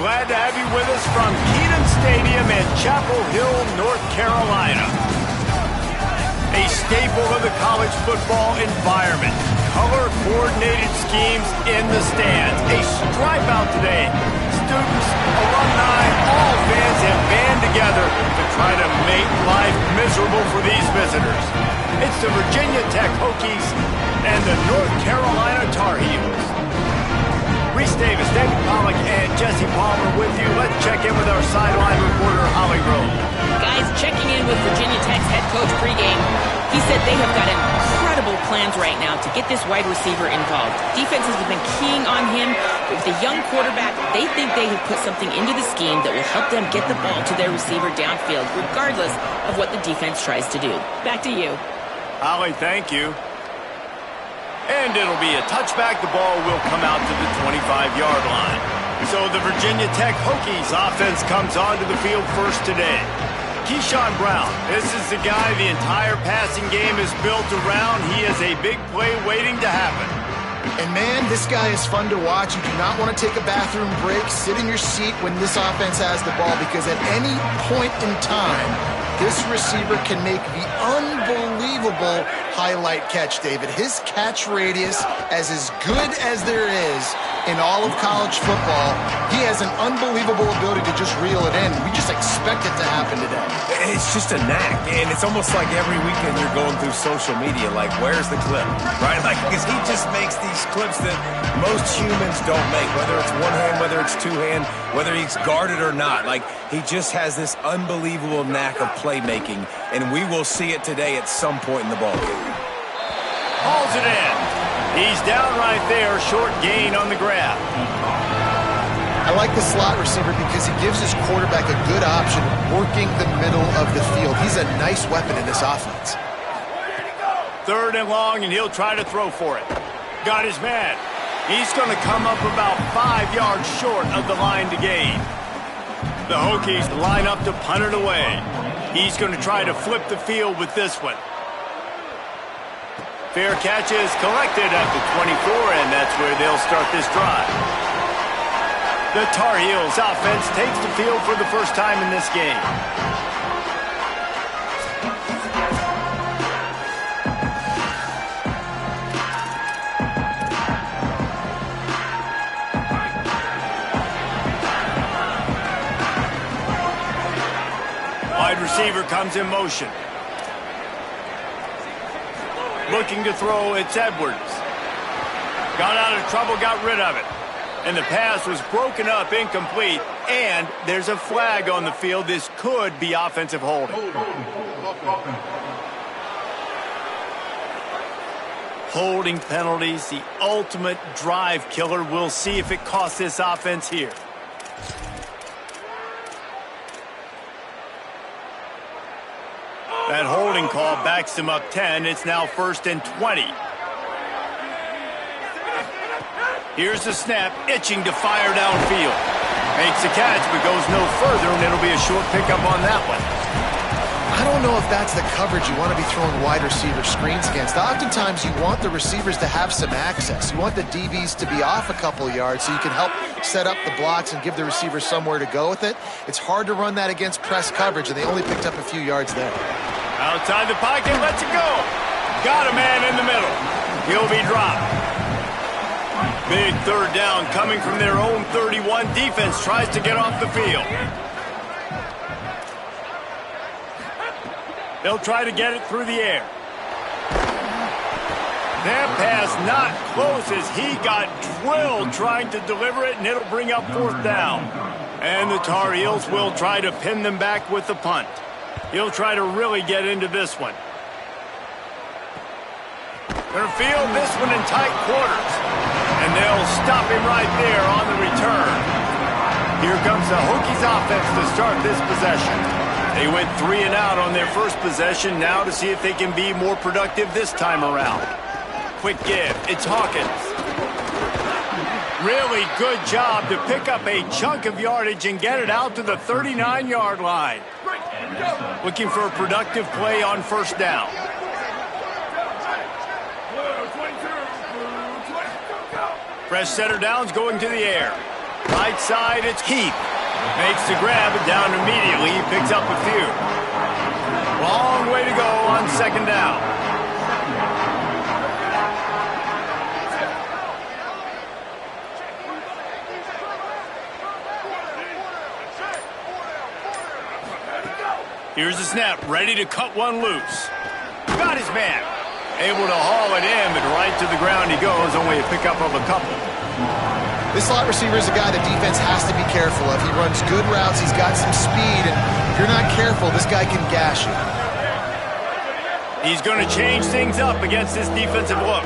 glad to have you with us from Kenan Stadium in Chapel Hill, North Carolina. A staple of the college football environment. Color-coordinated schemes in the stands. A stripe out today. Students, alumni, all fans have band together to try to make life miserable for these visitors. It's the Virginia Tech Hokies and the North Carolina Tar Heels. Reese Davis, David Pollack, and Jesse Palmer with you. Let's check in with our sideline reporter, Holly Rowe. Guys, checking in with Virginia Tech's head coach pregame. He said they have got incredible plans right now to get this wide receiver involved. Defenses have been keying on him, but with a young quarterback, they think they have put something into the scheme that will help them get the ball to their receiver downfield, regardless of what the defense tries to do. Back to you. Holly, thank you. And it'll be a touchback. The ball will come out to the 25-yard line. So the Virginia Tech Hokies offense comes onto the field first today. Keyshawn Brown, this is the guy the entire passing game is built around. He is a big play waiting to happen. And man, this guy is fun to watch. You do not want to take a bathroom break. Sit in your seat when this offense has the ball, because at any point in time, this receiver can make the unbelievable highlight catch, David. His catch radius is as good as there is in all of college football. He has an unbelievable ability to just reel it in. We just expect it to happen today. It's just a knack, and it's almost like every weekend you're going through social media, like, where's the clip, right? Like, because he just makes these clips that most humans don't make, whether it's one hand, whether it's two hand, whether he's guarded or not. Like, he just has this unbelievable knack of playmaking, and we will see it today at some point in the ball game. Hauls it in. He's down right there, short gain on the grab. I like the slot receiver because he gives his quarterback a good option working the middle of the field. He's a nice weapon in this offense. 3rd and long, and he'll try to throw for it. Got his man. He's going to come up about 5 yards short of the line to gain. The Hokies line up to punt it away. He's going to try to flip the field with this one. Fair catch is collected at the 24, and that's where they'll start this drive. The Tar Heels offense takes the field for the first time in this game. Wide receiver comes in motion. Looking to throw, it's Edwards. Got out of trouble, got rid of it. And the pass was broken up, incomplete, and there's a flag on the field. This could be offensive holding. Holding penalties, the ultimate drive killer. We'll see if it costs this offense here. That holding call backs him up 10. It's now 1st and 20. Here's the snap, itching to fire downfield. Makes the catch, but goes no further, and it'll be a short pickup on that one. I don't know if that's the coverage you want to be throwing wide receiver screens against. Oftentimes, you want the receivers to have some access. You want the DBs to be off a couple yards so you can help set up the blocks and give the receiver somewhere to go with it. It's hard to run that against press coverage, and they only picked up a few yards there. Outside the pocket, lets it go. Got a man in the middle. He'll be dropped. Big 3rd down coming from their own 31. Defense tries to get off the field. They'll try to get it through the air. That pass not close as he got drilled trying to deliver it, and it'll bring up 4th down. And the Tar Heels will try to pin them back with the punt. He'll try to really get into this one. They'll field this one in tight quarters. And they'll stop him right there on the return. Here comes the Hokies offense to start this possession. They went 3 and out on their first possession. Now to see if they can be more productive this time around. Quick give. It's Hawkins. Really good job to pick up a chunk of yardage and get it out to the 39-yard line. Looking for a productive play on 1st down. Fresh setter downs going to the air. Right side, it's Heath. Makes the grab and down immediately. He picks up a few. Long way to go on second down. Here's the snap, ready to cut one loose. Got his man. Able to haul it in, but right to the ground he goes. Only a pickup of a couple. This slot receiver is a guy the defense has to be careful of. He runs good routes. He's got some speed, and if you're not careful, this guy can gash you. He's going to change things up against this defensive look.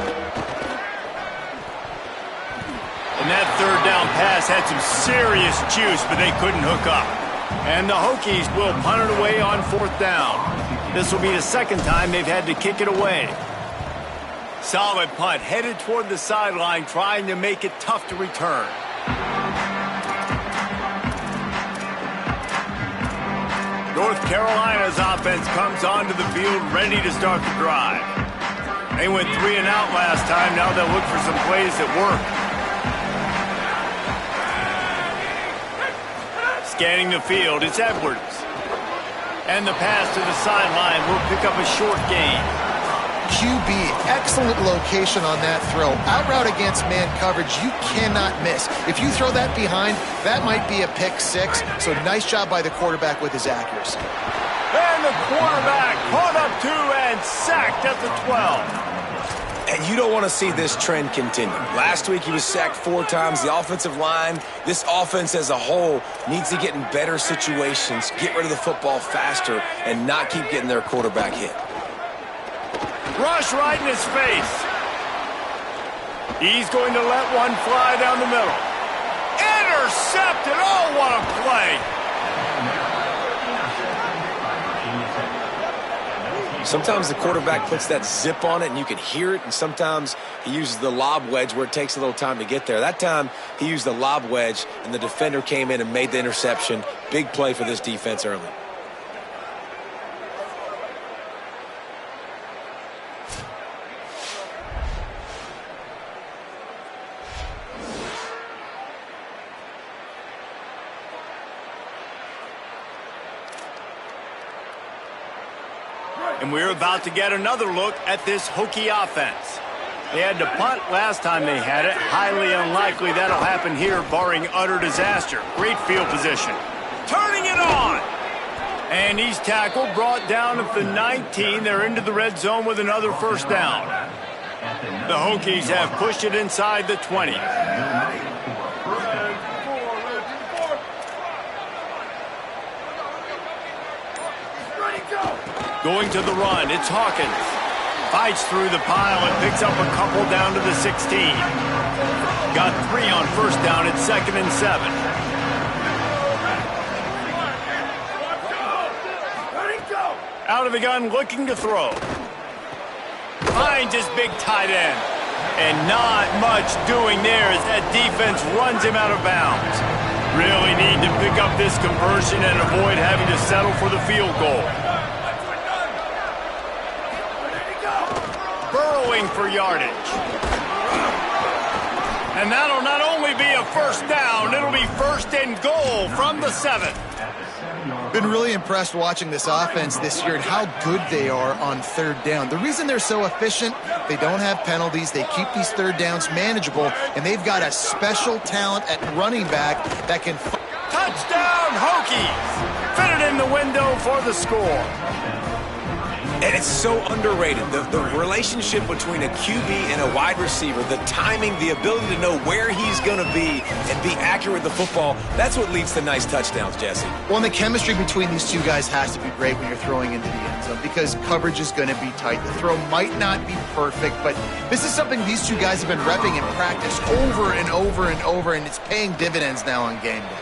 And that third down pass had some serious juice, but they couldn't hook up. And the Hokies will punt it away on fourth down. This will be the second time they've had to kick it away. Solid punt, headed toward the sideline, trying to make it tough to return. North Carolina's offense comes onto the field ready to start the drive. They went 3 and out last time. Now they'll look for some plays that work. Scanning the field, it's Edwards. And the pass to the sideline will pick up a short gain. QB, excellent location on that throw. Out route against man coverage, you cannot miss. If you throw that behind, that might be a pick six. So nice job by the quarterback with his accuracy. And the quarterback caught up to and sacked at the 12. And you don't want to see this trend continue. Last week he was sacked 4 times. The offensive line, this offense as a whole, needs to get in better situations, get rid of the football faster, and not keep getting their quarterback hit. Rush right in his face. He's going to let one fly down the middle. Intercepted. Oh, what a play. Sometimes the quarterback puts that zip on it and you can hear it, and sometimes he uses the lob wedge where it takes a little time to get there. That time he used the lob wedge and the defender came in and made the interception. Big play for this defense early. And we're about to get another look at this Hokie offense. They had to punt last time they had it. Highly unlikely that'll happen here, barring utter disaster. Great field position. Turning it on. And he's tackled, brought down at the 19. They're into the red zone with another first down. The Hokies have pushed it inside the 20. Going to the run, it's Hawkins. Fights through the pile and picks up a couple down to the 16. Got 3 on first down, it's 2nd and 7. Out of the gun, looking to throw. Finds his big tight end. And not much doing there as that defense runs him out of bounds. Really need to pick up this conversion and avoid having to settle for the field goal. Burrowing for yardage. And that'll not only be a first down, it'll be 1st and goal from the 7. Been really impressed watching this offense this year and how good they are on 3rd down. The reason they're so efficient, they don't have penalties, they keep these 3rd downs manageable, and they've got a special talent at running back that can... Touchdown, Hokies! Fitted in the window for the score. And it's so underrated. The relationship between a QB and a wide receiver, the timing, the ability to know where he's going to be and be accurate with the football, that's what leads to nice touchdowns, Jesse. Well, and the chemistry between these two guys has to be great when you're throwing into the end zone because coverage is going to be tight. The throw might not be perfect, but this is something these two guys have been repping in practice over and over and over, and it's paying dividends now on game day.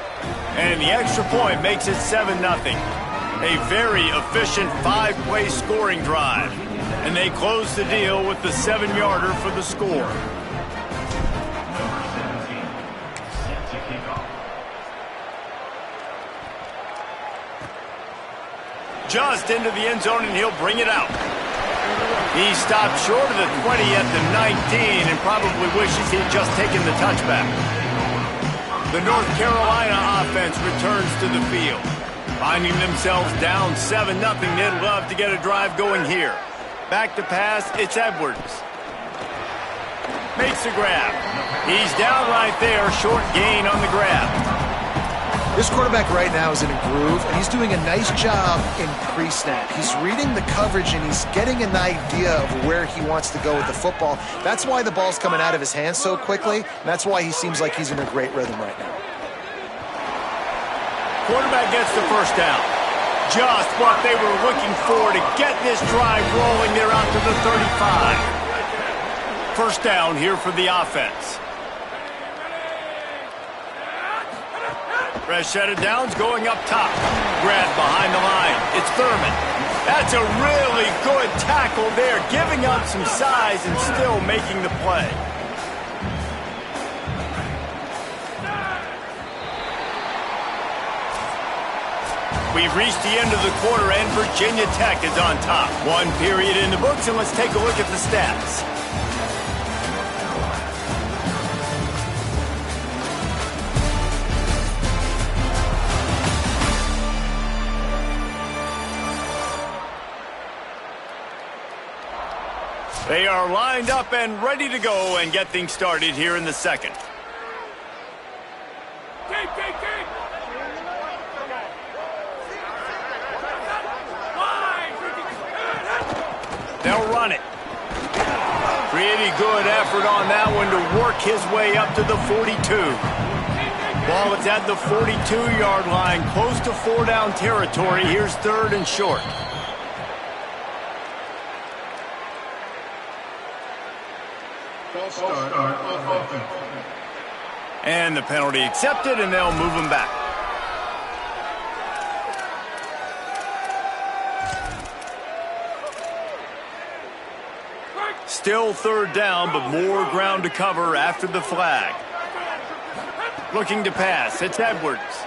And the extra point makes it 7-0. A very efficient 5-play scoring drive. And they close the deal with the 7-yarder for the score. Just into the end zone, and he'll bring it out. He stopped short of the 20 at the 19 and probably wishes he'd just taken the touchback. The North Carolina offense returns to the field. Finding themselves down 7-0, they'd love to get a drive going here. Back to pass, it's Edwards. Makes a grab. He's down right there, short gain on the grab. This quarterback right now is in a groove, and he's doing a nice job in pre-snap. He's reading the coverage, and he's getting an idea of where he wants to go with the football. That's why the ball's coming out of his hands so quickly, and that's why he seems like he's in a great rhythm right now. Quarterback gets the first down. Just what they were looking for to get this drive rolling. They're out to the 35. First down here for the offense. Fresh set of downs going up top. Grab behind the line. It's Thurman. That's a really good tackle there, giving up some size and still making the play. We've reached the end of the quarter, and Virginia Tech is on top. One period in the books, and let's take a look at the stats. They are lined up and ready to go and get things started here in the second. They'll run it. Pretty good effort on that one to work his way up to the 42. Ball is at the 42-yard line, close to 4-down territory. Here's third and short. And the penalty accepted, and they'll move him back. Still third down, but more ground to cover after the flag. Looking to pass, it's Edwards.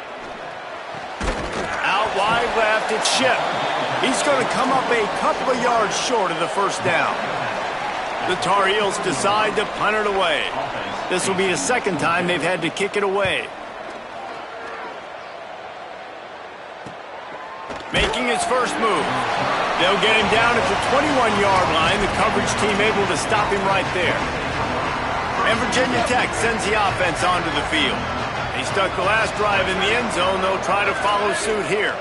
Out wide left, it's Ship. He's going to come up a couple of yards short of the first down. The Tar Heels decide to punt it away. This will be the second time they've had to kick it away. Making his first move. They'll get him down at the 21-yard line. The coverage team able to stop him right there. And Virginia Tech sends the offense onto the field. They stuck the last drive in the end zone. They'll try to follow suit here.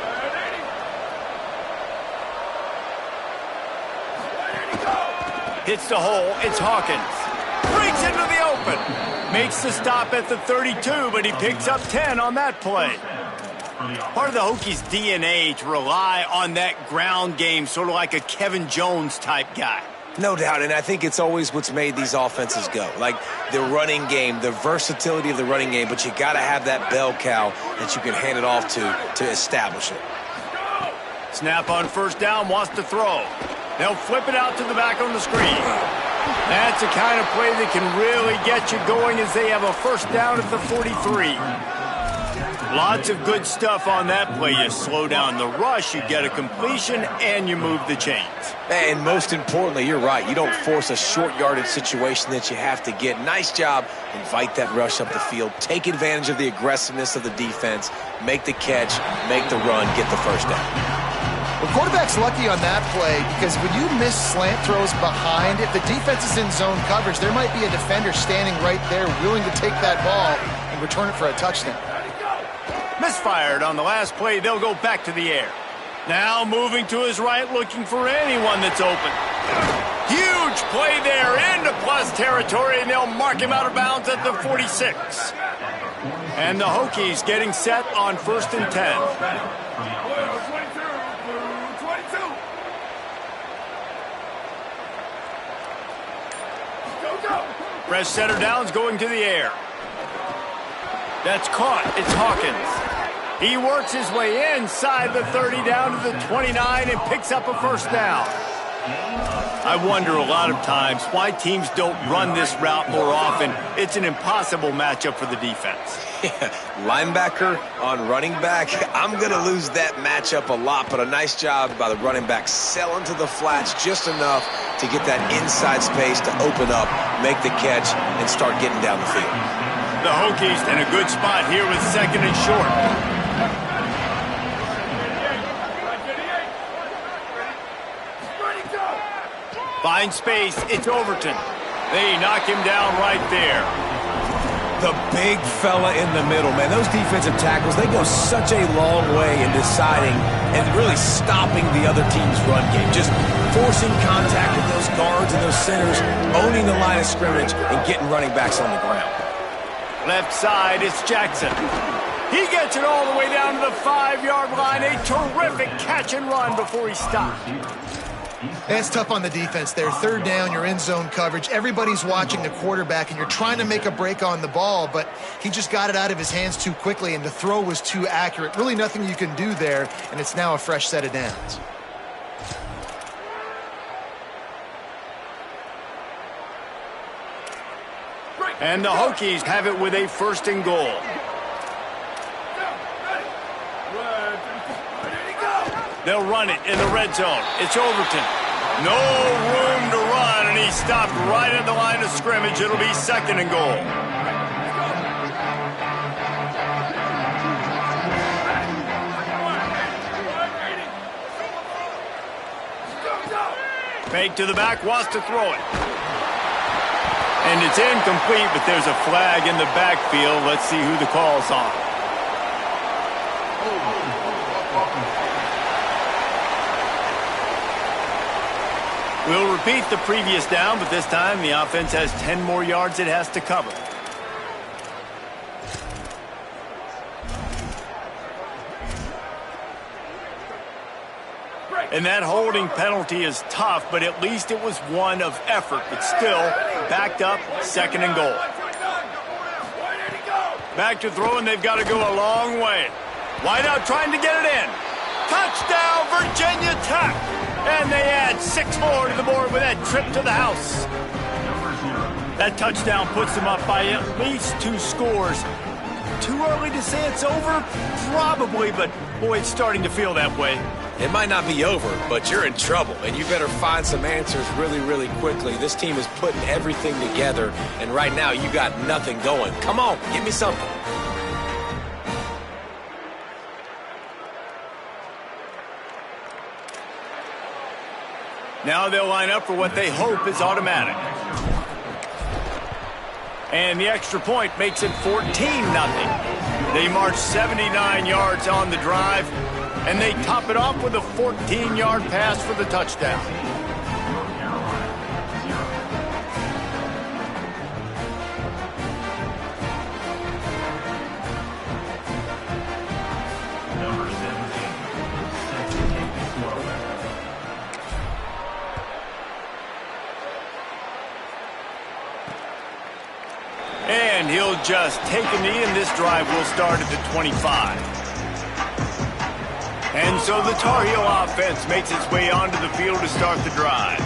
Hits the hole. It's Hawkins. Breaks into the open. Makes the stop at the 32, but he picks up 10 on that play. Part of the Hokies' DNA to rely on that ground game, sort of like a Kevin Jones type guy. No doubt, and I think it's always what's made these offenses go. Like the running game, the versatility of the running game, but you got to have that bell cow that you can hand it off to establish it. Snap on first down, wants to throw. They'll flip it out to the back on the screen. That's the kind of play that can really get you going as they have a first down at the 43. Lots of good stuff on that play. You slow down the rush, you get a completion, and you move the chains. And most importantly, you're right. You don't force a short yardage situation that you have to get. Nice job. Invite that rush up the field. Take advantage of the aggressiveness of the defense. Make the catch, make the run, get the first down. The quarterback's lucky on that play because when you miss slant throws behind, if the defense is in zone coverage, there might be a defender standing right there willing to take that ball and return it for a touchdown. Misfired on the last play. They'll go back to the air. Now moving to his right, looking for anyone that's open. Huge play there into plus territory, and they'll mark him out of bounds at the 46. And the Hokies getting set on 1st and 10. Fresh setter downs going to the air. That's caught. It's Hawkins. He works his way inside the 30 down to the 29 and picks up a first down. I wonder a lot of times why teams don't run this route more often. It's an impossible matchup for the defense. Linebacker on running back. I'm going to lose that matchup a lot, but a nice job by the running back selling to the flats just enough to get that inside space to open up, make the catch, and start getting down the field. The Hokies in a good spot here with second and short. Find space. It's Overton. They knock him down right there. The big fella in the middle, man. Those defensive tackles, they go such a long way in deciding and really stopping the other team's run game. Just forcing contact with those guards and those centers, owning the line of scrimmage, and getting running backs on the ground. Left side, it's Jackson. He gets it all the way down to the 5-yard line. A terrific catch and run before he stopped. That's tough on the defense there. Third down, you're in zone coverage. Everybody's watching the quarterback, and you're trying to make a break on the ball, but he just got it out of his hands too quickly, and the throw was too accurate. Really nothing you can do there, and it's now a fresh set of downs. And the Hokies have it with a first and goal. They'll run it in the red zone. It's Overton. No room to run, and he stopped right at the line of scrimmage. It'll be second and goal. Fake to the back, wants to throw it. And it's incomplete, but there's a flag in the backfield. Let's see who the call's on. We'll repeat the previous down, but this time the offense has 10 more yards it has to cover. And that holding penalty is tough, but at least it was one of effort. But still, backed up, second and goal. Back to throwing, they've got to go a long way. Wideout trying to get it in. Touchdown, Virginia Tech! And they add 6 more to the board with that trip to the house. That touchdown puts them up by at least 2 scores. Too early to say it's over? Probably, but boy, it's starting to feel that way. It might not be over, but you're in trouble, and you better find some answers really, really quickly. This team is putting everything together, and right now you got nothing going. Come on, give me something. Now they'll line up for what they hope is automatic. And the extra point makes it 14-0. They march 79 yards on the drive, and they top it off with a 14-yard pass for the touchdown. And he'll just take a knee, and this drive will start at the 25. And so the Tar Heel offense makes its way onto the field to start the drive.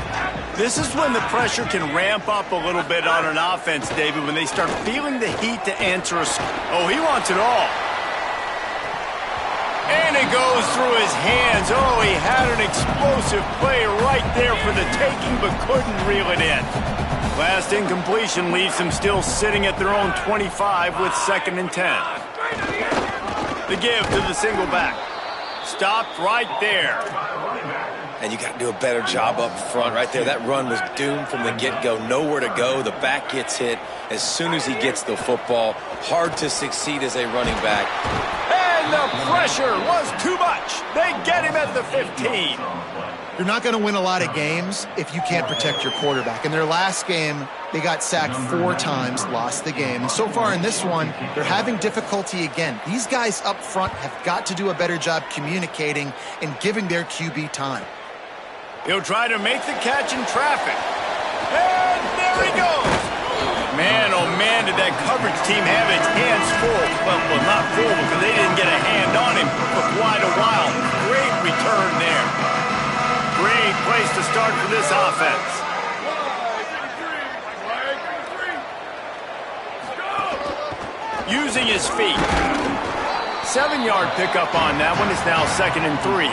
This is when the pressure can ramp up a little bit on an offense, David, when they start feeling the heat to answer a... Oh, he wants it all. And it goes through his hands. Oh, he had an explosive play right there for the taking, but couldn't reel it in. Last incompletion leaves them still sitting at their own 25 with second and 10. The give to the single back. Stopped right there. And you got to do a better job up front right there. That run was doomed from the get-go. Nowhere to go. The back gets hit as soon as he gets the football. Hard to succeed as a running back. And the pressure was too much. They get him at the 15. You're not going to win a lot of games if you can't protect your quarterback. In their last game, they got sacked 4 times, lost the game. And so far in this one, they're having difficulty again. These guys up front have got to do a better job communicating and giving their QB time. He'll try to make the catch in traffic. And there he goes. Man, oh man, did that coverage team have its hands full. Well, not full because they didn't get a hand on him for quite a while. Great return there. Great place to start for this offense. Using his feet. 7-yard pickup on that one. It's now second and 3.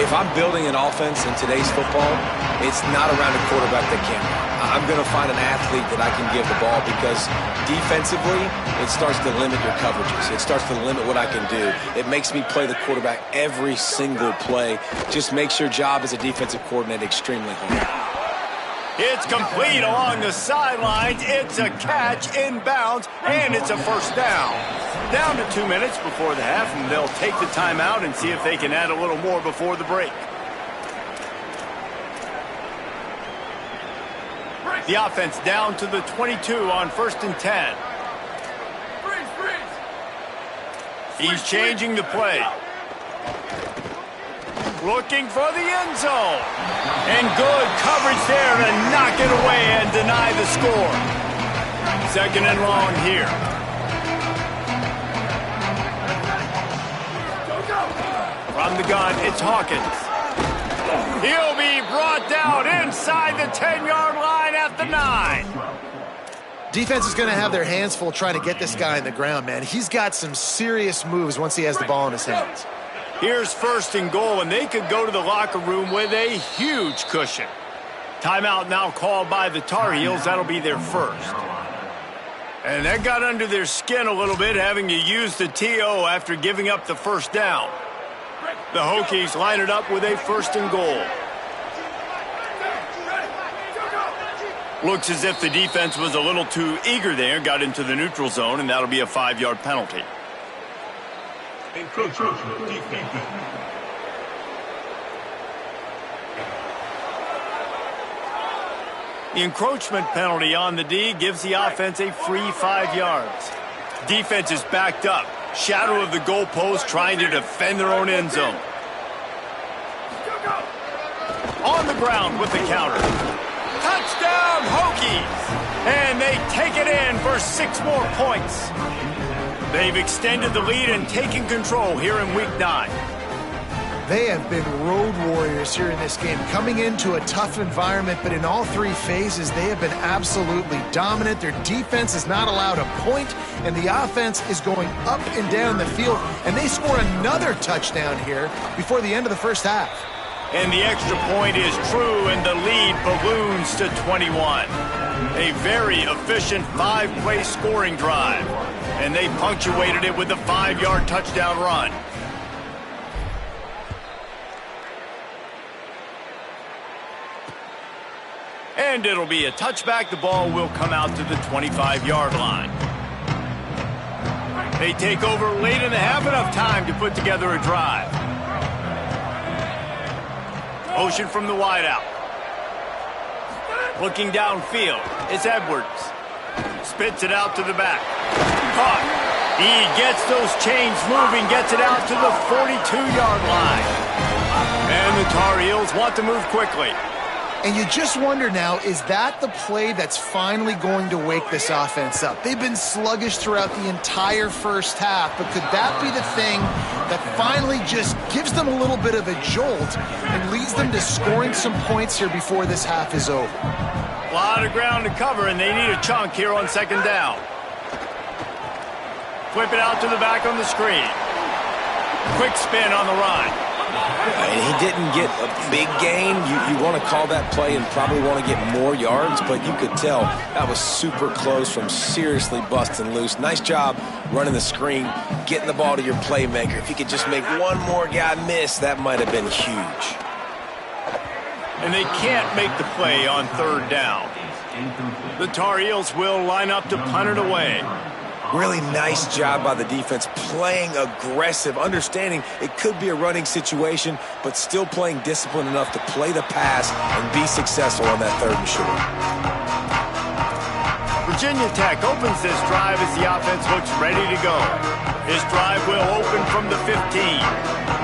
If I'm building an offense in today's football, it's not around a quarterback that can't run. I'm going to find an athlete that I can give the ball, because defensively, it starts to limit your coverages. It starts to limit what I can do. It makes me play the quarterback every single play. Just makes your job as a defensive coordinator extremely hard. It's complete along the sidelines. It's a catch inbounds, and it's a first down. Down to 2 minutes before the half, and they'll take the timeout and see if they can add a little more before the break. The offense down to the 22 on 1st and 10. He's changing the play. Looking for the end zone. And good coverage there to knock it away and deny the score. 2nd and long here. From the gun, it's Hawkins. He'll be brought down inside the 10-yard line at the 9. Defense is going to have their hands full trying to get this guy on the ground, man. He's got some serious moves once he has the ball in his hands. Here's 1st and goal, and they could go to the locker room with a huge cushion. Timeout now called by the Tar Heels. That'll be their first. And that got under their skin a little bit, having to use the TO after giving up the first down. The Hokies line it up with a 1st and goal. Looks as if the defense was a little too eager there, got into the neutral zone, and that'll be a 5-yard penalty. The encroachment penalty on the D gives the offense a free 5 yards. Defense is backed up. Shadow of the goalpost, trying to defend their own end zone. On the ground with the counter. Touchdown, Hokies! And they take it in for 6 more points. They've extended the lead and taken control here in Week 9. They have been road warriors here in this game, coming into a tough environment, but in all 3 phases, they have been absolutely dominant. Their defense is not allowed a point, and the offense is going up and down the field, and they score another touchdown here before the end of the first half. And the extra point is true, and the lead balloons to 21. A very efficient 5-play scoring drive, and they punctuated it with a 5-yard touchdown run. And it'll be a touchback. The ball will come out to the 25-yard line. They take over late in the half, enough time to put together a drive. Motion from the wideout. Looking downfield, it's Edwards. Spits it out to the back. Caught. He gets those chains moving, gets it out to the 42-yard line. And the Tar Heels want to move quickly. And you just wonder now, is that the play that's finally going to wake this offense up? They've been sluggish throughout the entire first half, but could that be the thing that finally just gives them a little bit of a jolt and leads them to scoring some points here before this half is over? A lot of ground to cover, and they need a chunk here on 2nd down. Flip it out to the back on the screen. Quick spin on the run. And he didn't get a big gain. You want to call that play and probably want to get more yards, but you could tell that was super close from seriously busting loose. Nice job running the screen, getting the ball to your playmaker. If you could just make one more guy miss, that might have been huge. And they can't make the play on 3rd down. The Tar Heels will line up to punt it away. Really nice job by the defense, playing aggressive, understanding it could be a running situation, but still playing disciplined enough to play the pass and be successful on that 3rd and short. Virginia Tech opens this drive as the offense looks ready to go. This drive will open from the 15.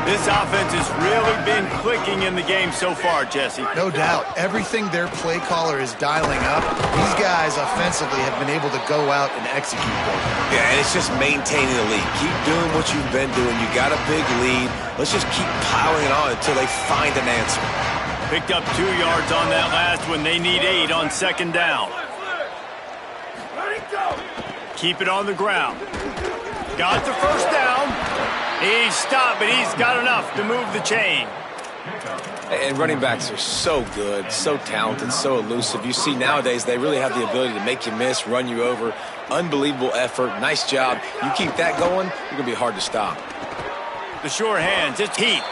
This offense has really been clicking in the game so far, Jesse. No doubt. Everything their play caller is dialing up, these guys offensively have been able to go out and execute. Yeah, and it's just maintaining the lead. Keep doing what you've been doing. You got a big lead. Let's just keep piling it on until they find an answer. Picked up 2 yards on that last one. They need 8 on 2nd down. Keep it on the ground. Got the first down. He's stopped, but he's got enough to move the chain. And running backs are so good, so talented, so elusive. You see nowadays they really have the ability to make you miss, run you over. Unbelievable effort. Nice job. You keep that going, you're going to be hard to stop. The sure hands, it's Heath.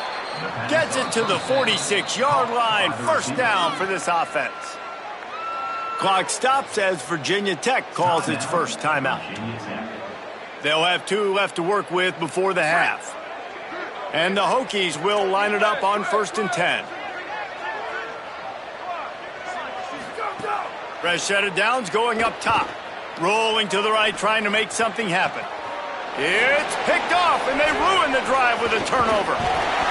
Gets it to the 46-yard line. First down for this offense. Clock stops as Virginia Tech calls its first timeout. They'll have 2 left to work with before the half. And the Hokies will line it up on 1st and 10. Fresh set of downs going up top. Rolling to the right, trying to make something happen. It's picked off, and they ruin the drive with a turnover.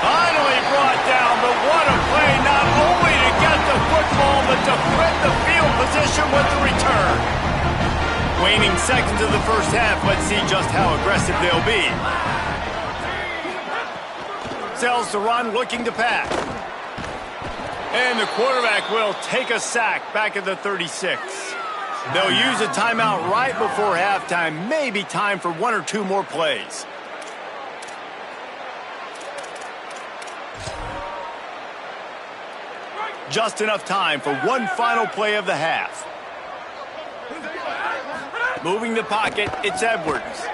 Finally brought down, but what a play, not only to get the football, but to flip the field position with the return. Waning seconds of the first half, let's see just how aggressive they'll be. Sells to run, looking to pass. And the quarterback will take a sack back at the 36. They'll use a timeout right before halftime. Maybe time for 1 or 2 more plays. Just enough time for one final play of the half. Moving the pocket, it's Edwards.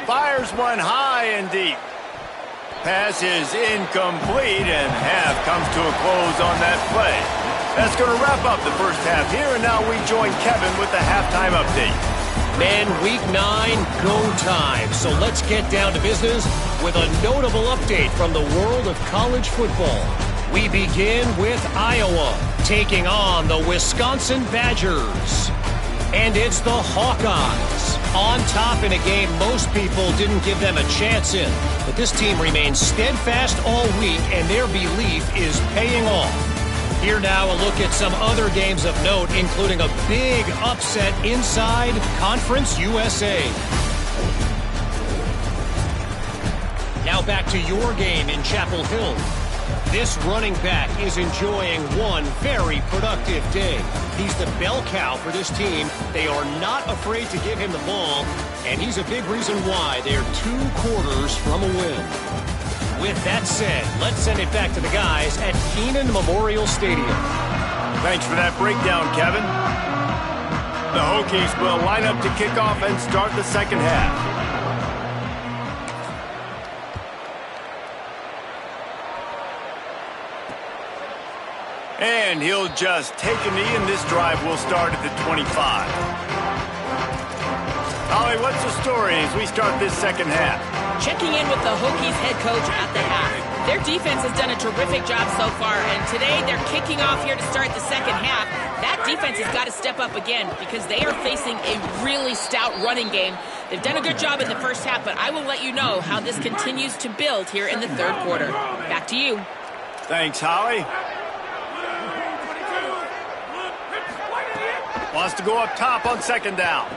Fires one high and deep. Pass is incomplete, and half comes to a close on that play. That's going to wrap up the first half here, and now we join Kevin with the halftime update. Man, week 9, go time. So let's get down to business with a notable update from the world of college football. We begin with Iowa taking on the Wisconsin Badgers. And it's the Hawkeyes on top in a game most people didn't give them a chance in. But this team remains steadfast all week, and their belief is paying off. Here now a look at some other games of note, including a big upset inside Conference USA. Now back to your game in Chapel Hill. This running back is enjoying one very productive day. He's the bell cow for this team. They are not afraid to give him the ball, and he's a big reason why they're 2 quarters from a win. With that said, let's send it back to the guys at Kenan Memorial Stadium. Thanks for that breakdown, Kevin. The Hokies will line up to kick off and start the second half. And he'll just take a knee, and this drive will start at the 25. Holly, what's the story as we start this second half? Checking in with the Hokies head coach at the half. Their defense has done a terrific job so far, and today they're kicking off here to start the second half. That defense has got to step up again because they are facing a really stout running game. They've done a good job in the first half, but I will let you know how this continues to build here in the third quarter. Back to you. Thanks, Holly. Wants to go up top on second down.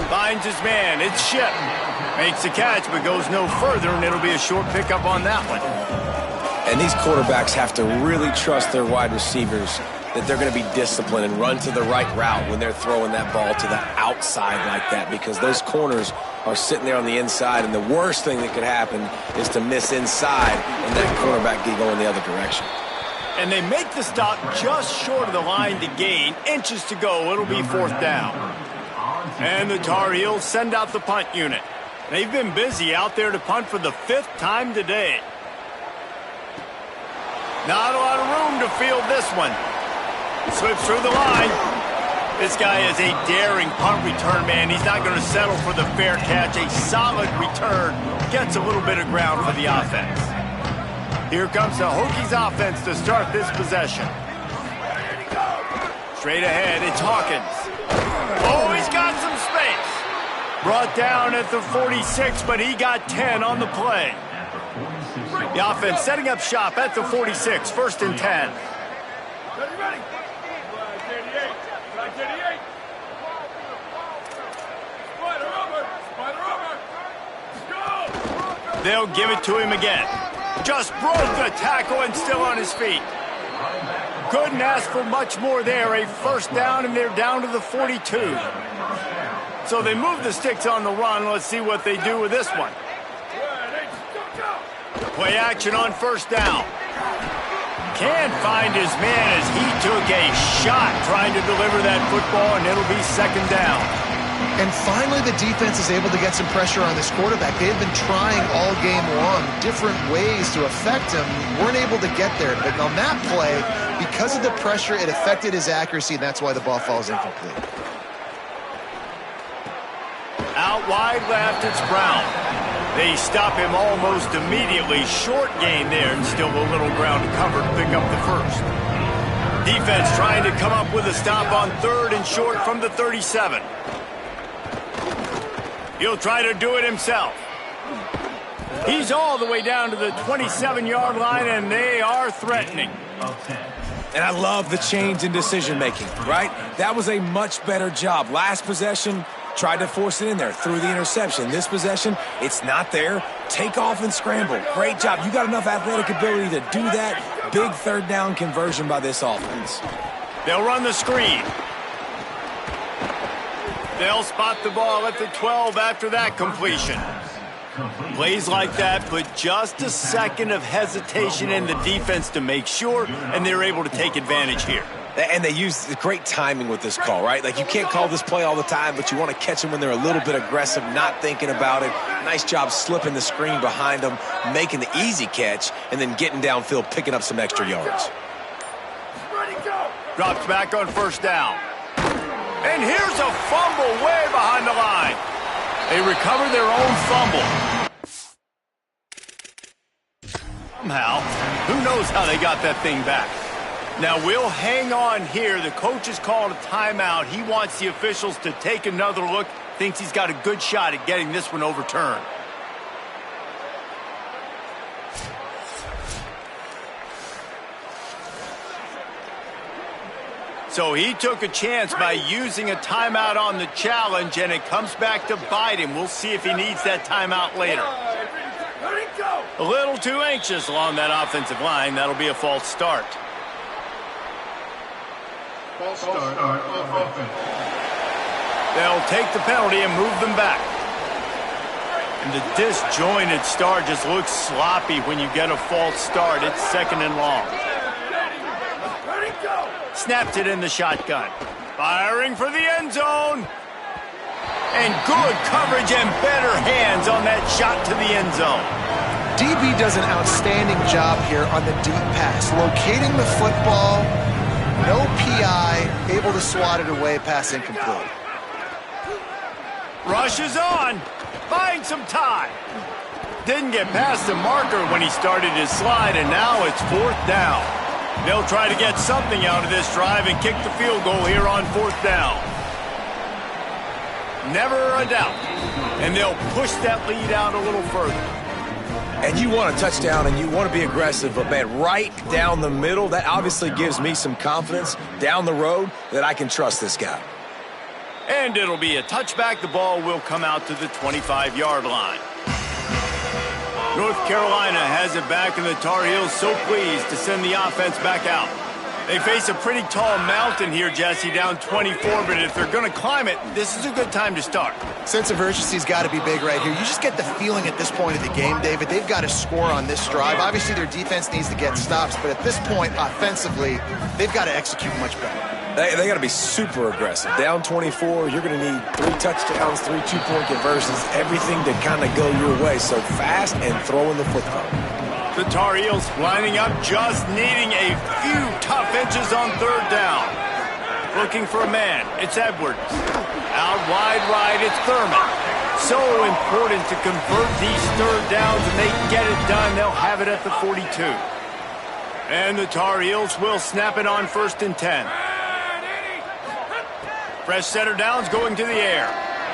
Finds his man. It's Ship. Makes the catch, but goes no further, and it'll be a short pickup on that one. And these quarterbacks have to really trust their wide receivers that they're going to be disciplined and run to the right route when they're throwing that ball to the outside like that, because those corners are sitting there on the inside, and the worst thing that could happen is to miss inside and that quarterback get going the other direction. And they make the stop just short of the line to gain. Inches to go. It'll be fourth down. And the Tar Heels send out the punt unit. They've been busy out there to punt for the 5th time today. Not a lot of room to field this one. Slips through the line. This guy is a daring punt return man. He's not going to settle for the fair catch. A solid return. Gets a little bit of ground for the offense. Here comes the Hokies offense to start this possession. Straight ahead, it's Hawkins. Oh, he's got some space. Brought down at the 46, but he got 10 on the play. The offense setting up shop at the 46, 1st and 10. They'll give it to him again. Just broke the tackle and still on his feet. Couldn't ask for much more there. A first down, and they're down to the 42. So they move the sticks on the run. Let's see what they do with this one. Play action on first down. Can't find his man as he took a shot trying to deliver that football, and it'll be second down. And finally, the defense is able to get some pressure on this quarterback. They've been trying all game long different ways to affect him. Weren't able to get there. But on that play, because of the pressure, it affected his accuracy, and that's why the ball falls incomplete. Out wide left, it's Brown. They stop him almost immediately. Short gain there, and still a little ground to cover to pick up the first. Defense trying to come up with a stop on third and short from the 37. He'll try to do it himself. He's all the way down to the 27-yard line, and they are threatening. And I love the change in decision-making, right? That was a much better job. Last possession, tried to force it in there, threw the interception. This possession, it's not there. Take off and scramble. Great job. You got enough athletic ability to do that. Big third down conversion by this offense. They'll run the screen. They'll spot the ball at the 12 after that completion. Plays like that put just a second of hesitation in the defense to make sure, and they're able to take advantage here. And they use great timing with this call, right? Like, you can't call this play all the time, but you want to catch them when they're a little bit aggressive, not thinking about it. Nice job slipping the screen behind them, making the easy catch, and then getting downfield, picking up some extra yards. Drops back on first down. And here's a fumble way behind the line. They recover their own fumble. Somehow, who knows how they got that thing back. Now, we'll hang on here. The coach has called a timeout. He wants the officials to take another look. Thinks he's got a good shot at getting this one overturned. So he took a chance by using a timeout on the challenge, and it comes back to bite him. We'll see if he needs that timeout later. A little too anxious along that offensive line. That'll be a false start. False start on offense. They'll take the penalty and move them back. And the disjointed start just looks sloppy when you get a false start. It's second and long. Snapped it in the shotgun. Firing for the end zone. And good coverage and better hands on that shot to the end zone. DB does an outstanding job here on the deep pass. Locating the football, no PI, able to swat it away, pass incomplete. Rush is on. Buying some time. Didn't get past the marker when he started his slide, and now it's fourth down. They'll try to get something out of this drive and kick the field goal here on fourth down. Never a doubt. And they'll push that lead out a little further. And you want a touchdown and you want to be aggressive, but, man, right down the middle, that obviously gives me some confidence down the road that I can trust this guy. And it'll be a touchback. The ball will come out to the 25-yard line. North Carolina has it back, and the Tar Heels so pleased to send the offense back out. They face a pretty tall mountain here, Jesse, down 24, but if they're going to climb it, this is a good time to start. Sense of urgency's got to be big right here. You just get the feeling at this point of the game, David, they've got to score on this drive. Obviously, their defense needs to get stops, but at this point, offensively, they've got to execute much better. They got to be super aggressive. Down 24, you're going to need 3 touchdowns, 3 two-point conversions, everything to kind of go your way. So fast and throwing the football. The Tar Heels lining up, just needing a few tough inches on third down. Looking for a man. It's Edwards. Out wide right, it's Thurman. So important to convert these third downs, and they get it done. They'll have it at the 42. And the Tar Heels will snap it on 1st and 10. Fresh setter downs going to the air.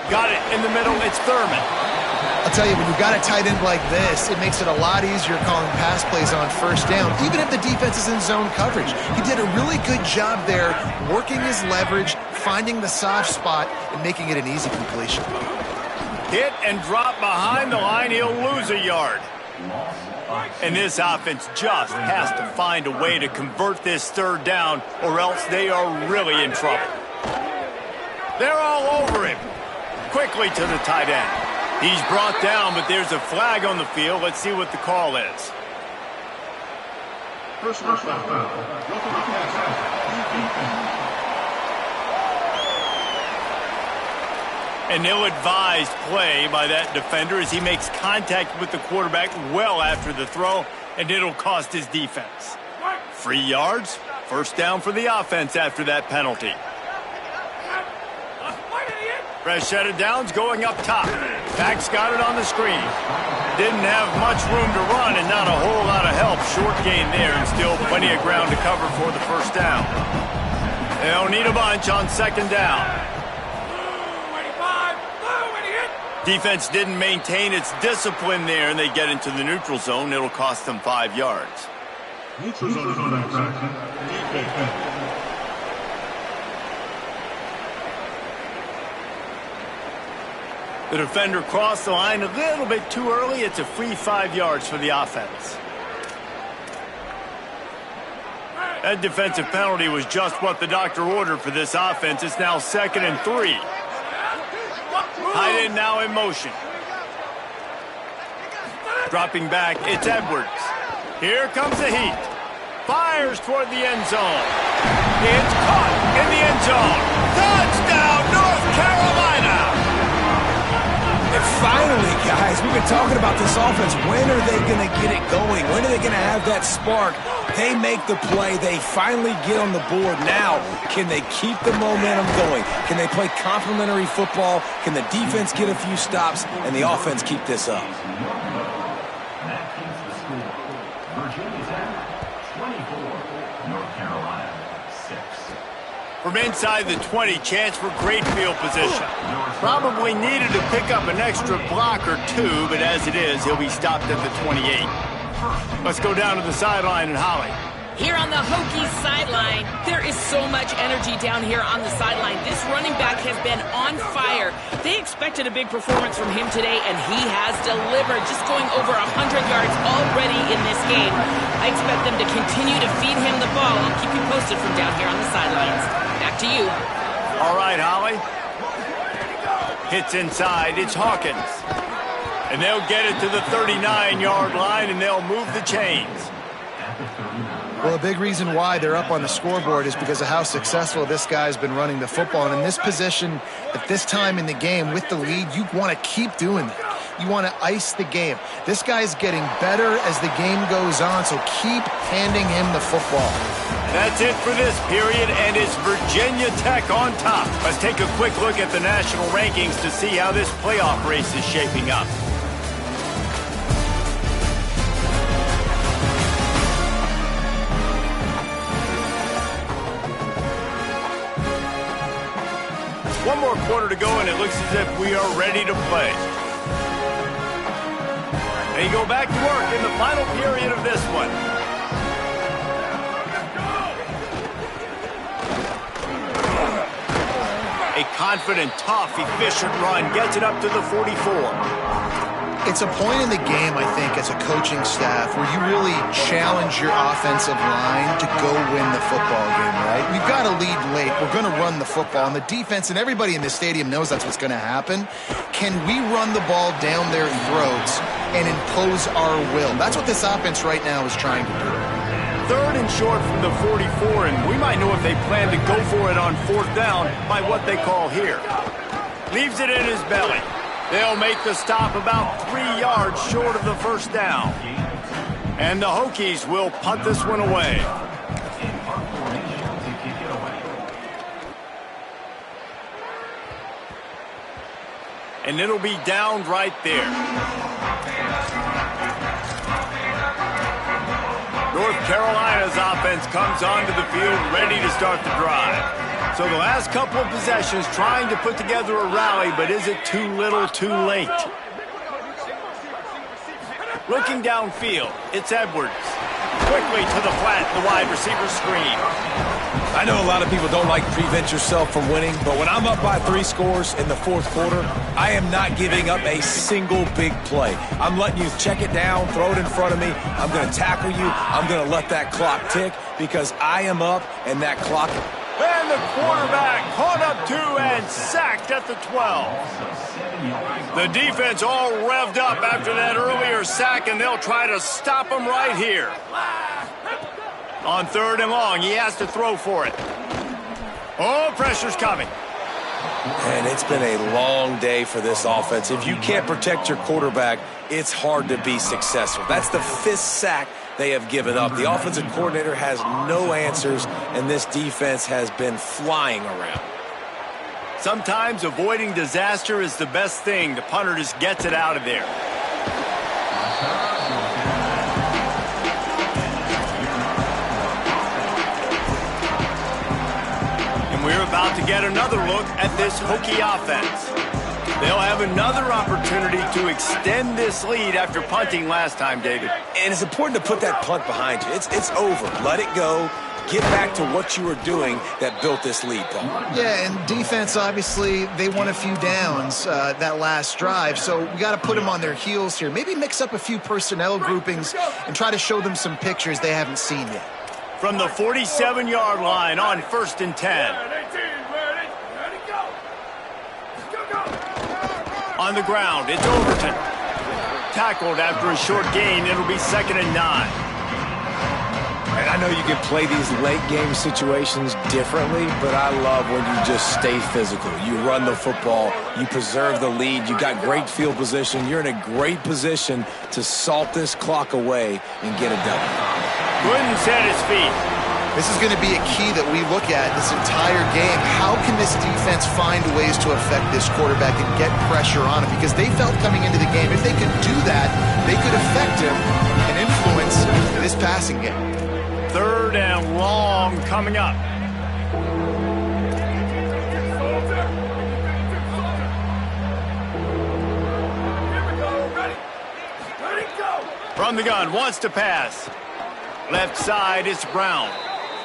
Got it in the middle. It's Thurman. I'll tell you, when you've got a tight end like this, it makes it a lot easier calling pass plays on first down, even if the defense is in zone coverage. He did a really good job there, working his leverage, finding the soft spot, and making it an easy completion. Hit and drop behind the line. He'll lose a yard. And this offense just has to find a way to convert this third down, or else they are really in trouble. They're all over him. Quickly to the tight end. He's brought down, but there's a flag on the field. Let's see what the call is. Personal foul. An ill-advised play by that defender as he makes contact with the quarterback well after the throw, and it'll cost his defense. 3 yards, first down for the offense after that penalty. Fresh set of downs going up top. Pack's got it on the screen. Didn't have much room to run and not a whole lot of help. Short gain there and still plenty of ground to cover for the first down. They'll need a bunch on second down. Defense didn't maintain its discipline there, and they get into the neutral zone. It'll cost them 5 yards. Neutral zone infraction. The defender crossed the line a little bit too early. It's a free 5 yards for the offense. That defensive penalty was just what the doctor ordered for this offense. It's now 2nd and 3. Tight end now in motion. Dropping back, it's Edwards. Here comes the heat. Fires toward the end zone. It's caught in the end zone. Touchdown, North Carolina! And finally, guys, we've been talking about this offense. When are they going to get it going? When are they going to have that spark? They make the play. They finally get on the board. Now, can they keep the momentum going? Can they play complementary football? Can the defense get a few stops and the offense keep this up? That keeps the score. Virginia Tech, 24. North Carolina, 6. From inside the 20, chance for great field position. Probably needed to pick up an extra block or two, but as it is, he'll be stopped at the 28. Let's go down to the sideline and Holly. Here on the Hokies sideline, there is so much energy down here on the sideline. This running back has been on fire. They expected a big performance from him today, and he has delivered, just going over 100 yards already in this game. I expect them to continue to feed him the ball. I'll keep you posted from down here on the sidelines. Back to you. All right, Holly. Hits inside. It's Hawkins. And they'll get it to the 39-yard line, and they'll move the chains. Well, a big reason why they're up on the scoreboard is because of how successful this guy's been running the football. And in this position, at this time in the game, with the lead, you want to keep doing that. You want to ice the game. This guy's getting better as the game goes on, so keep handing him the football. That's it for this period, and it's Virginia Tech on top. Let's take a quick look at the national rankings to see how this playoff race is shaping up. One more quarter to go, and it looks as if we are ready to play. They go back to work in the final period of this one. A confident, tough, efficient run gets it up to the 44. It's a point in the game, I think, as a coaching staff where you really challenge your offensive line to go win the football game, right? We've got to lead late. We're going to run the football. And the defense and everybody in the stadium knows that's what's going to happen. Can we run the ball down their throats and impose our will? That's what this offense right now is trying to do. 3rd and short from the 44, and we might know if they plan to go for it on 4th down by what they call here. Leaves it in his belly. They'll make the stop about 3 yards short of the first down. And the Hokies will punt this one away. And it'll be downed right there. North Carolina's offense comes onto the field ready to start the drive. So the last couple of possessions trying to put together a rally, but is it too little, too late? Looking downfield, it's Edwards. Quickly to the flat, the wide receiver screen. I know a lot of people don't like to prevent yourself from winning, but when I'm up by 3 scores in the 4th quarter, I am not giving up a single big play. I'm letting you check it down, throw it in front of me. I'm going to tackle you. I'm going to let that clock tick because I am up and that clock. And the quarterback caught up 2 and sacked at the 12. The defense all revved up after that earlier sack, and they'll try to stop him right here. On 3rd and long, he has to throw for it. Oh, pressure's coming. And it's been a long day for this offense. If you can't protect your quarterback, it's hard to be successful. That's the 5th sack they have given up. The offensive coordinator has no answers, and this defense has been flying around. Sometimes avoiding disaster is the best thing. The punter just gets it out of there. And we're about to get another look at this Hokie offense. They'll have another opportunity to extend this lead after punting last time, David. And it's important to put that punt behind you. It's over. Let it go. Get back to what you were doing that built this lead, Paul. Yeah, and defense, obviously, they won a few downs that last drive, so we got to put them on their heels here. Maybe mix up a few personnel groupings and try to show them some pictures they haven't seen yet. From the 47-yard line on 1st and 10. On the ground, it's Overton. Tackled after a short gain, it'll be 2nd and 9. And I know you can play these late game situations differently, but I love when you just stay physical. You run the football, you preserve the lead, you got great field position, you're in a great position to salt this clock away and get a W. Gooden's at his feet. This is going to be a key that we look at this entire game. How can this defense find ways to affect this quarterback and get pressure on him? Because they felt coming into the game, if they could do that, they could affect him and influence this passing game. 3rd and long coming up. From the gun, wants to pass. Left side, it's Brown.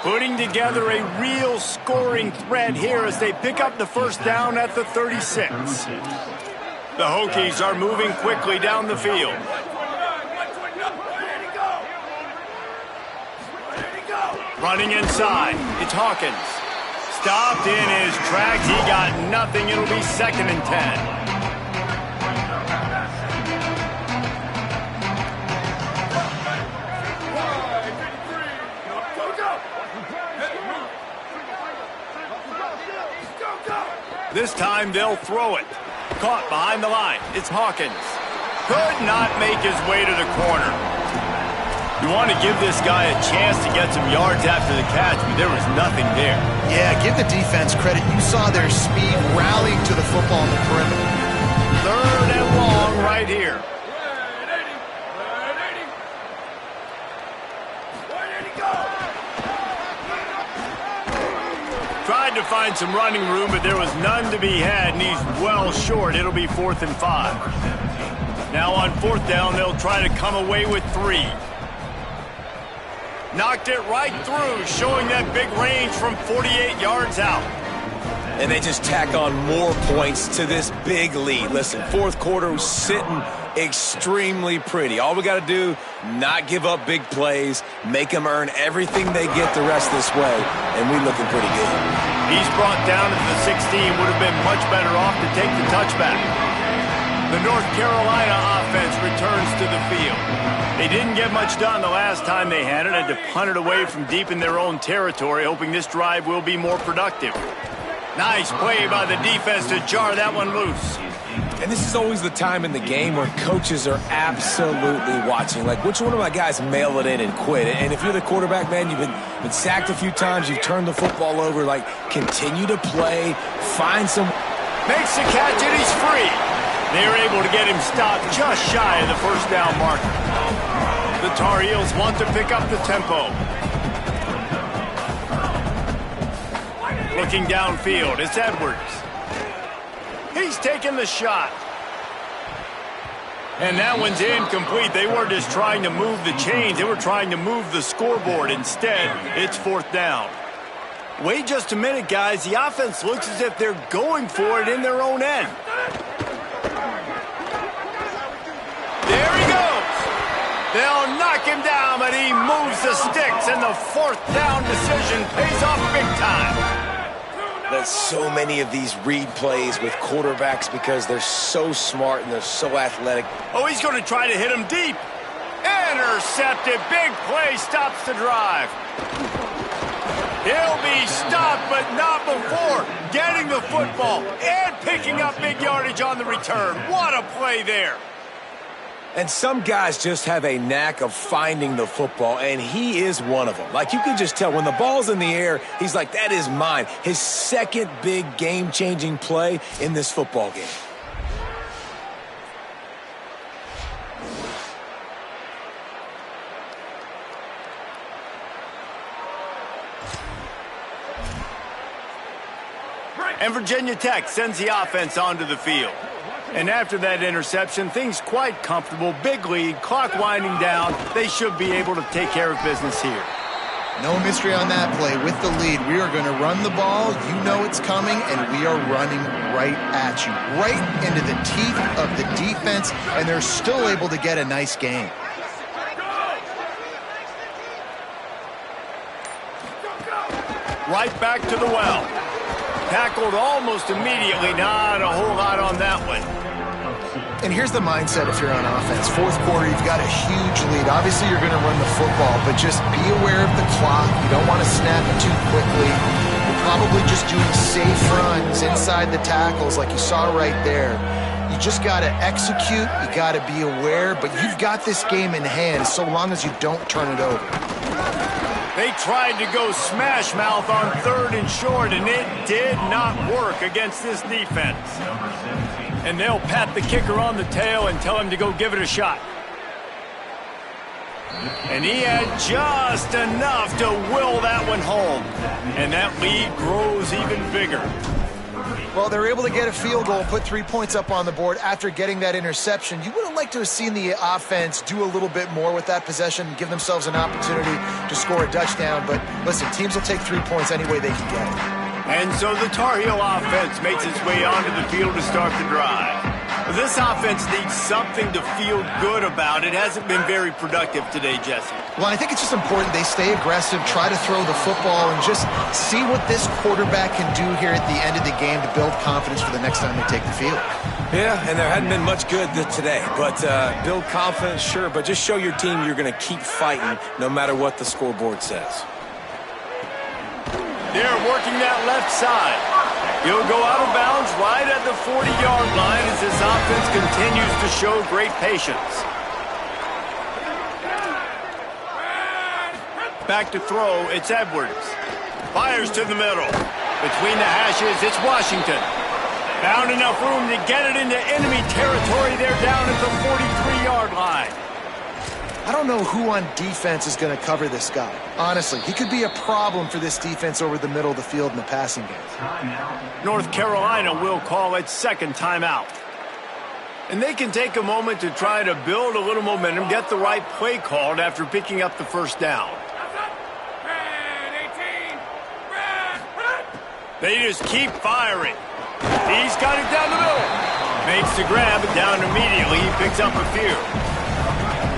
Putting together a real scoring threat here as they pick up the 1st down at the 36. The Hokies are moving quickly down the field. Running inside, it's Hawkins. Stopped in his tracks, he got nothing, it'll be 2nd and 10. This time they'll throw it. Caught behind the line, it's Hawkins. Could not make his way to the corner. You want to give this guy a chance to get some yards after the catch, but there was nothing there. Yeah, give the defense credit. You saw their speed rallying to the football on the perimeter. 3rd and long right here. Tried to find some running room, but there was none to be had, and he's well short. It'll be 4th and 5. Now on 4th down, they'll try to come away with 3. Knocked it right through, showing that big range from 48 yards out. And they just tack on more points to this big lead. Listen, 4th quarter was sitting extremely pretty. All we got to do, not give up big plays, make them earn everything they get the rest this way, and we looking pretty good. He's brought down to the 16, would have been much better off to take the touchback. The North Carolina offense returns to the field. They didn't get much done the last time they had it, had to punt it away from deep in their own territory, hoping this drive will be more productive. Nice play by the defense to jar that one loose. And this is always the time in the game where coaches are absolutely watching. Like, which one of my guys mail it in and quit? And if you're the quarterback, man, you've been sacked a few times, you've turned the football over, like, continue to play, find some... Makes the catch and he's free. They're able to get him stopped just shy of the 1st down marker. The Tar Heels want to pick up the tempo. Looking downfield, it's Edwards. He's taking the shot. And that one's incomplete. They were just trying to move the chains. They were trying to move the scoreboard. Instead, it's 4th down. Wait just a minute, guys. The offense looks as if they're going for it in their own end. There he goes. They'll knock him down, but he moves the sticks, and the 4th down decision pays off big time. There's so many of these read plays with quarterbacks because they're so smart and they're so athletic. Oh, he's going to try to hit him deep. Intercepted. Big play stops the drive. He'll be stopped, but not before getting the football and picking up big yardage on the return. What a play there. And some guys just have a knack of finding the football, and he is one of them. Like, you can just tell when the ball's in the air, he's like, that is mine. His second big game-changing play in this football game. And Virginia Tech sends the offense onto the field. And after that interception, things quite comfortable. Big lead, clock winding down. They should be able to take care of business here. No mystery on that play. With the lead, we are going to run the ball. You know it's coming, and we are running right at you. Right into the teeth of the defense, and they're still able to get a nice gain. Right back to the well. Tackled almost immediately. Not a whole lot on that one. And here's the mindset if you're on offense. Fourth quarter, you've got a huge lead. Obviously, you're going to run the football, but just be aware of the clock. You don't want to snap it too quickly. You're probably just doing safe runs inside the tackles like you saw right there. You just got to execute. You got to be aware, but you've got this game in hand so long as you don't turn it over. They tried to go smash mouth on 3rd and short, and it did not work against this defense. And they'll pat the kicker on the tail and tell him to go give it a shot. And he had just enough to will that one home. And that lead grows even bigger. Well, they're able to get a field goal, put 3 points up on the board after getting that interception. You would have liked to have seen the offense do a little bit more with that possession, give themselves an opportunity to score a touchdown. But listen, teams will take 3 points any way they can get it. And so the Tar Heel offense makes its way onto the field to start the drive. This offense needs something to feel good about. It hasn't been very productive today, Jesse. Well, I think it's just important they stay aggressive, try to throw the football, and just see what this quarterback can do here at the end of the game to build confidence for the next time they take the field. Yeah, and there hadn't been much good today. But build confidence, sure, but just show your team you're going to keep fighting no matter what the scoreboard says. They're working that left side. He'll go out of bounds right at the 40-yard line as this offense continues to show great patience. Back to throw, it's Edwards. Fires to the middle. Between the hashes, it's Washington. Found enough room to get it into enemy territory. They're down at the 43-yard line. I don't know who on defense is going to cover this guy. Honestly, he could be a problem for this defense over the middle of the field in the passing game. North Carolina will call its second timeout. And they can take a moment to try to build a little momentum, get the right play called after picking up the first down. They just keep firing. He's got it down the middle. Makes the grab, down immediately. He picks up a few.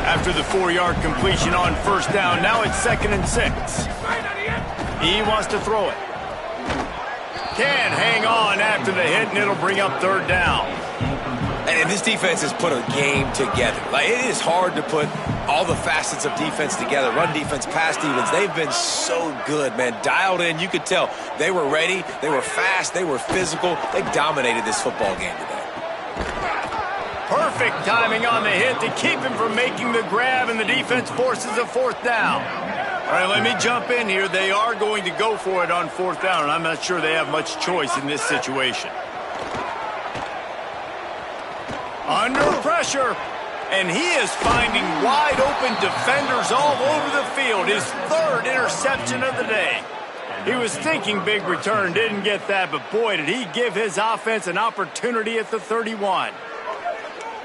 After the 4-yard completion on first down, now it's 2nd and 6. He wants to throw it. Can't hang on after the hit, and it'll bring up 3rd down. And this defense has put a game together. Like, it is hard to put all the facets of defense together. Run defense, pass defense. They've been so good, man. Dialed in. You could tell they were ready. They were fast. They were physical. They dominated this football game today. Perfect timing on the hit to keep him from making the grab, and the defense forces a 4th down. All right, let me jump in here. They are going to go for it on 4th down, and I'm not sure they have much choice in this situation. Under pressure, and he is finding wide-open defenders all over the field. His 3rd interception of the day. He was thinking big return, didn't get that, but boy, did he give his offense an opportunity at the 31.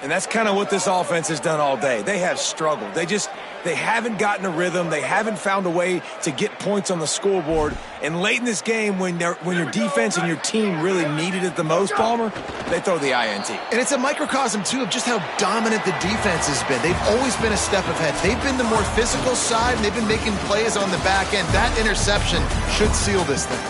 And that's kind of what this offense has done all day. They have struggled. They haven't gotten a rhythm. They haven't found a way to get points on the scoreboard. And late in this game, when your defense and your team really needed it the most, Palmer, they throw the INT. And it's a microcosm, too, of just how dominant the defense has been. They've always been a step ahead. They've been the more physical side, and they've been making plays on the back end. That interception should seal this thing.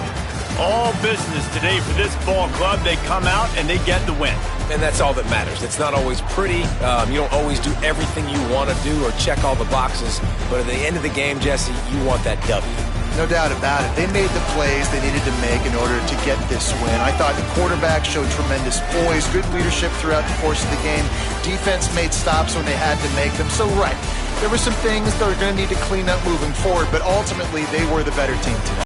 All business today for this ball club. They come out and they get the win. And that's all that matters. It's not always pretty. You don't always do everything you want to do or check all the boxes. But at the end of the game, Jesse, you want that W. No doubt about it. They made the plays they needed to make in order to get this win. I thought the quarterback showed tremendous poise, good leadership throughout the course of the game. Defense made stops when they had to make them. So, right, there were some things that are going to need to clean up moving forward, but ultimately they were the better team today.